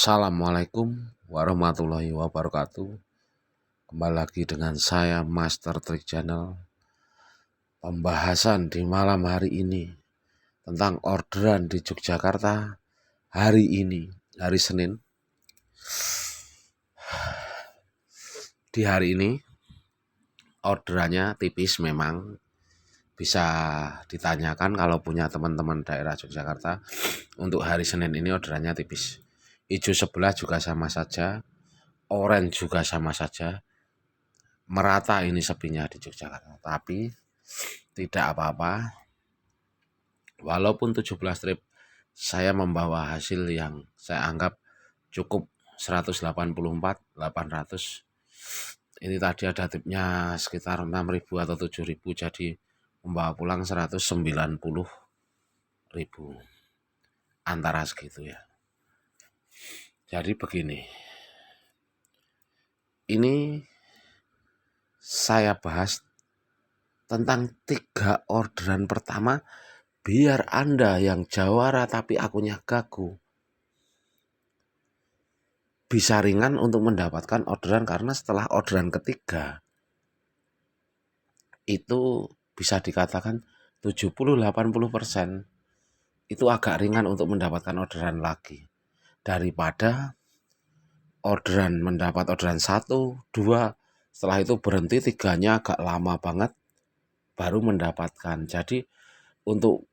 Assalamualaikum warahmatullahi wabarakatuh. Kembali lagi dengan saya Master Trick Channel. Pembahasan di malam hari ini tentang orderan di Yogyakarta hari ini, hari Senin. Di hari ini orderannya tipis memang. Bisa ditanyakan kalau punya teman-teman daerah Yogyakarta. Untuk hari Senin ini orderannya tipis. Hijau sebelah juga sama saja, oranye juga sama saja. Merata ini sepinya di Yogyakarta, tapi tidak apa-apa. Walaupun 17 trip, saya membawa hasil yang saya anggap cukup 184.800. Ini tadi ada tipnya sekitar 6.000 atau 7.000, jadi membawa pulang 190.000, antara segitu ya. Jadi begini, ini saya bahas tentang 3 orderan pertama biar Anda yang jawara tapi akunya gagu bisa ringan untuk mendapatkan orderan, karena setelah orderan ketiga itu bisa dikatakan 70-80% itu agak ringan untuk mendapatkan orderan lagi, daripada mendapat orderan 1, 2, setelah itu berhenti, 3-nya agak lama banget baru mendapatkan. Jadi untuk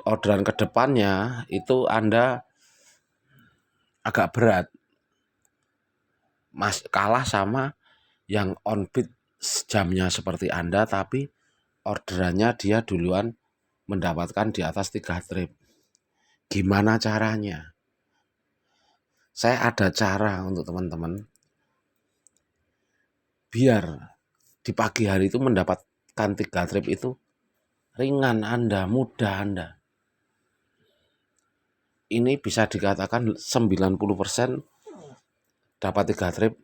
orderan kedepannya itu Anda agak berat, kalah sama yang on beat jamnya seperti Anda, tapi orderannya dia duluan mendapatkan di atas 3 trip. Gimana caranya? Saya ada cara untuk teman-teman biar di pagi hari itu mendapatkan 3 trip itu ringan Anda, mudah Anda. Ini bisa dikatakan 90% dapat 3 trip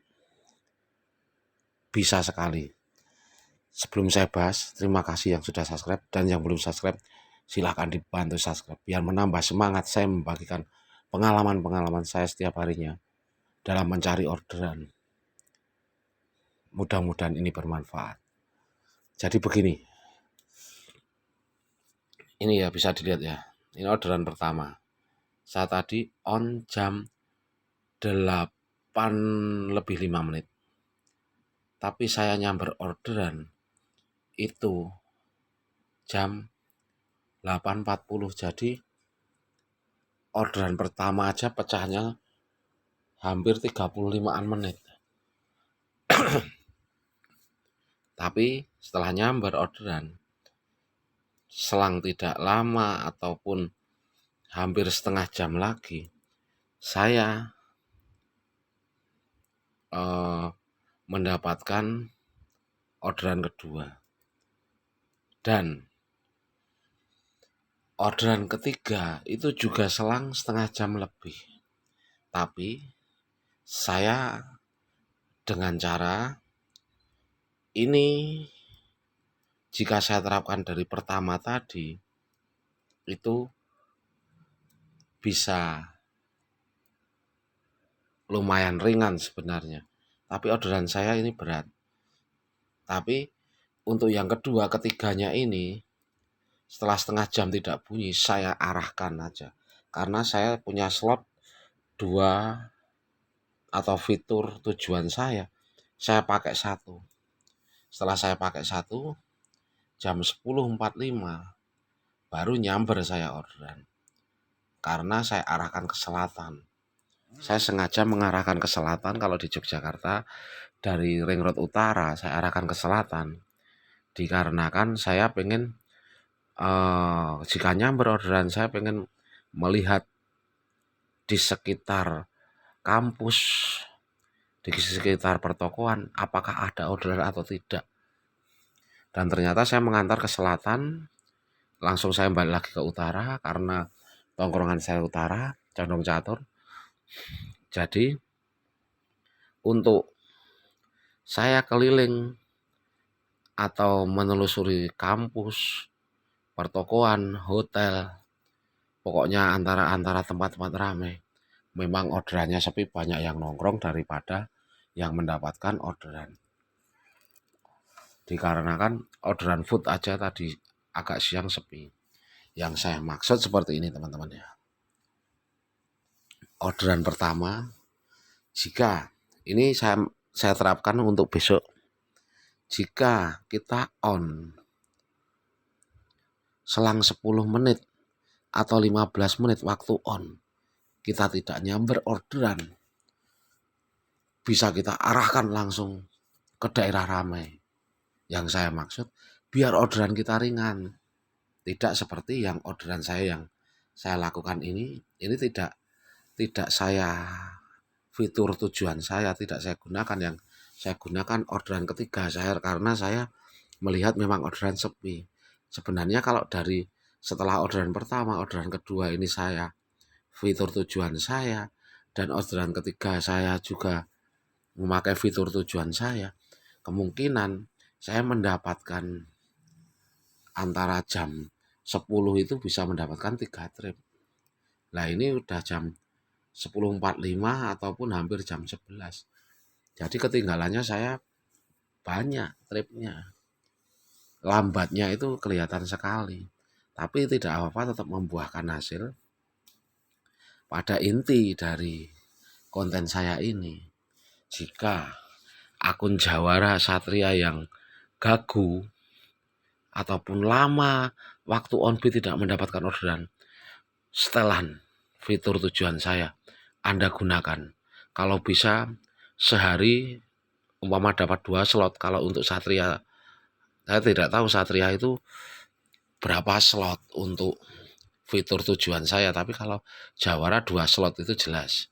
bisa sekali. Sebelum saya bahas, terima kasih yang sudah subscribe, dan yang belum subscribe silahkan dibantu subscribe biar menambah semangat saya membagikan pengalaman-pengalaman saya setiap harinya dalam mencari orderan. Mudah-mudahan ini bermanfaat. Jadi begini, ini ya bisa dilihat ya, ini orderan pertama. Saya tadi on jam 8:05, tapi saya nyamber orderan itu jam 8.40. Jadi orderan pertama aja pecahnya hampir 35-an menit. Tapi setelah nyamber orderan, selang tidak lama ataupun hampir setengah jam lagi, saya mendapatkan orderan kedua. Dan orderan ketiga itu juga selang setengah jam lebih. Tapi saya dengan cara ini, jika saya terapkan dari pertama tadi, itu bisa lumayan ringan sebenarnya. Tapi orderan saya ini berat. Tapi untuk yang kedua, ketiganya ini, setelah setengah jam tidak bunyi, saya arahkan aja. Karena saya punya slot 2 atau fitur tujuan saya pakai 1. Setelah saya pakai 1, jam 10.45 baru nyamber saya orderan. Karena saya arahkan ke selatan. Saya sengaja mengarahkan ke selatan. Kalau di Yogyakarta dari Ring Road Utara saya arahkan ke selatan, dikarenakan saya pengen jika nyamber orderan, saya pengen melihat di sekitar kampus, di sekitar pertokoan, apakah ada orderan atau tidak. Dan ternyata saya mengantar ke selatan, langsung saya balik lagi ke utara karena tongkrongan saya utara, condong catur. Jadi untuk saya keliling atau menelusuri kampus, pertokoan, hotel, Pokoknya antara tempat-tempat ramai. Memang orderannya sepi, banyak yang nongkrong daripada yang mendapatkan orderan. Dikarenakan orderan food aja tadi agak siang sepi. Yang saya maksud seperti ini teman-teman ya. Orderan pertama, jika ini saya terapkan untuk besok. Jika kita on selang 10 menit atau 15 menit waktu on, kita tidak nyamber orderan, bisa kita arahkan langsung ke daerah ramai. Yang saya maksud, biar orderan kita ringan. Tidak seperti yang orderan saya yang saya lakukan ini tidak saya fitur tujuan saya, tidak saya gunakan. Yang saya gunakan orderan ketiga saya, karena saya melihat memang orderan sepi. Sebenarnya kalau dari setelah orderan pertama, orderan kedua ini saya fitur tujuan saya, dan orderan ketiga saya juga memakai fitur tujuan saya, kemungkinan saya mendapatkan antara jam 10 itu bisa mendapatkan 3 trip. Nah ini udah jam 10.45 ataupun hampir jam 11. Jadi ketinggalannya saya banyak tripnya. Lambatnya itu kelihatan sekali. Tapi tidak apa-apa, tetap membuahkan hasil. Pada inti dari konten saya ini, jika akun Jawara Satria yang gagu ataupun lama waktu onbid tidak mendapatkan orderan, setelan fitur tujuan saya Anda gunakan. Kalau bisa sehari umpama dapat 2 slot. Kalau untuk Satria, saya tidak tahu Satria itu berapa slot untuk fitur tujuan saya, tapi kalau Jawara 2 slot itu jelas.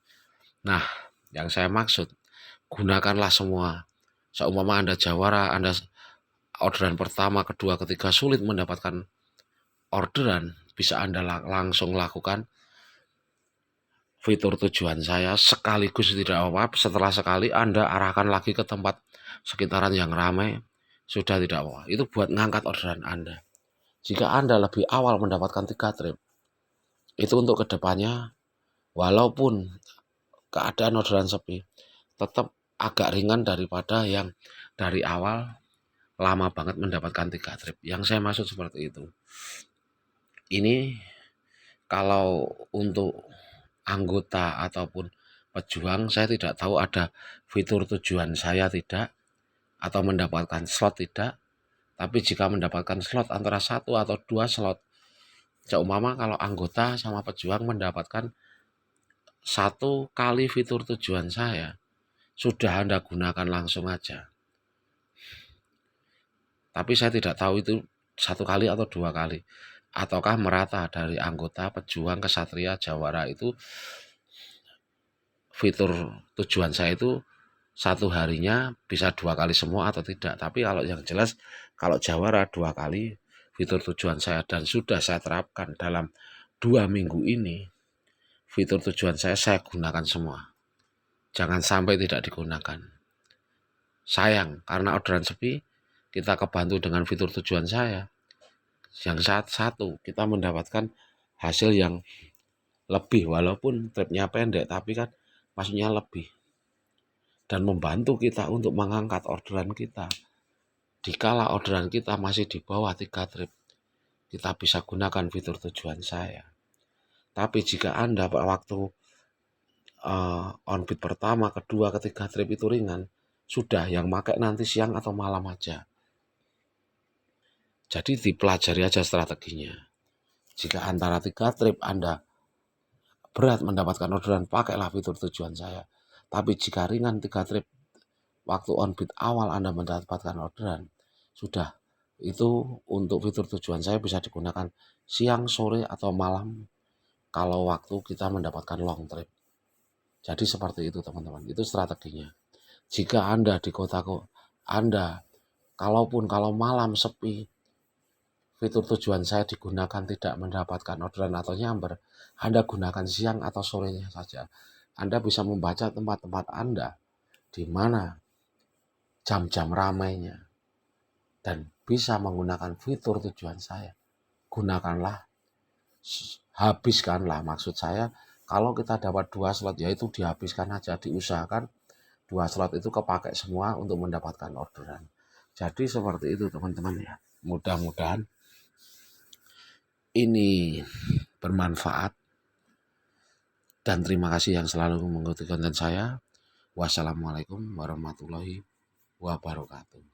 Nah, yang saya maksud, gunakanlah semua. Seumpama Anda Jawara, Anda orderan pertama, kedua, ketiga sulit mendapatkan orderan, bisa Anda langsung lakukan fitur tujuan saya sekaligus, tidak apa-apa. Setelah sekali Anda arahkan lagi ke tempat sekitaran yang ramai, sudah tidak apa-apa. Itu buat ngangkat orderan Anda. Jika Anda lebih awal mendapatkan 3 trip, itu untuk kedepannya, walaupun keadaan orderan sepi, tetap agak ringan daripada yang dari awal lama banget mendapatkan 3 trip. Yang saya maksud seperti itu. Ini kalau untuk anggota ataupun pejuang, saya tidak tahu ada fitur tujuan saya tidak, atau mendapatkan slot tidak. Tapi jika mendapatkan slot antara 1 atau 2 slot, seumpama kalau anggota sama pejuang mendapatkan 1 kali fitur tujuan saya, sudah Anda gunakan langsung aja. Tapi saya tidak tahu itu 1 kali atau 2 kali, ataukah merata dari anggota pejuang ke Satria Jawara itu fitur tujuan saya itu 1 harinya bisa 2 kali semua atau tidak. Tapi kalau yang jelas, kalau Jawara 2 kali fitur tujuan saya, dan sudah saya terapkan dalam 2 minggu ini. Fitur tujuan saya gunakan semua. Jangan sampai tidak digunakan. Sayang, karena orderan sepi, kita kebantu dengan fitur tujuan saya. Yang satu, kita mendapatkan hasil yang lebih, walaupun tripnya pendek, tapi kan maksudnya lebih. Dan membantu kita untuk mengangkat orderan kita. Dikala orderan kita masih di bawah 3 trip, kita bisa gunakan fitur tujuan saya. Tapi jika Anda waktu onbid pertama, kedua, ketiga trip itu ringan, sudah yang pakai nanti siang atau malam aja. Jadi dipelajari aja strateginya. Jika antara 3 trip Anda berat mendapatkan orderan, pakailah fitur tujuan saya. Tapi jika ringan 3 trip, waktu onbid awal Anda mendapatkan orderan, sudah. Itu untuk fitur tujuan saya bisa digunakan siang, sore, atau malam kalau waktu kita mendapatkan long trip. Jadi seperti itu teman-teman, itu strateginya. Jika Anda di kotaku, Anda kalau malam sepi, fitur tujuan saya digunakan tidak mendapatkan orderan atau nyamber, Anda gunakan siang atau sorenya saja. Anda bisa membaca tempat-tempat Anda di mana jam-jam ramainya, dan bisa menggunakan fitur tujuan saya. Gunakanlah habiskanlah. Maksud saya kalau kita dapat 2 slot ya itu dihabiskan aja, diusahakan 2 slot itu kepakai semua untuk mendapatkan orderan. Jadi seperti itu teman-teman ya. Mudah-mudahan ini bermanfaat dan terima kasih yang selalu mengikuti konten saya. Wassalamualaikum warahmatullahi wabarakatuh.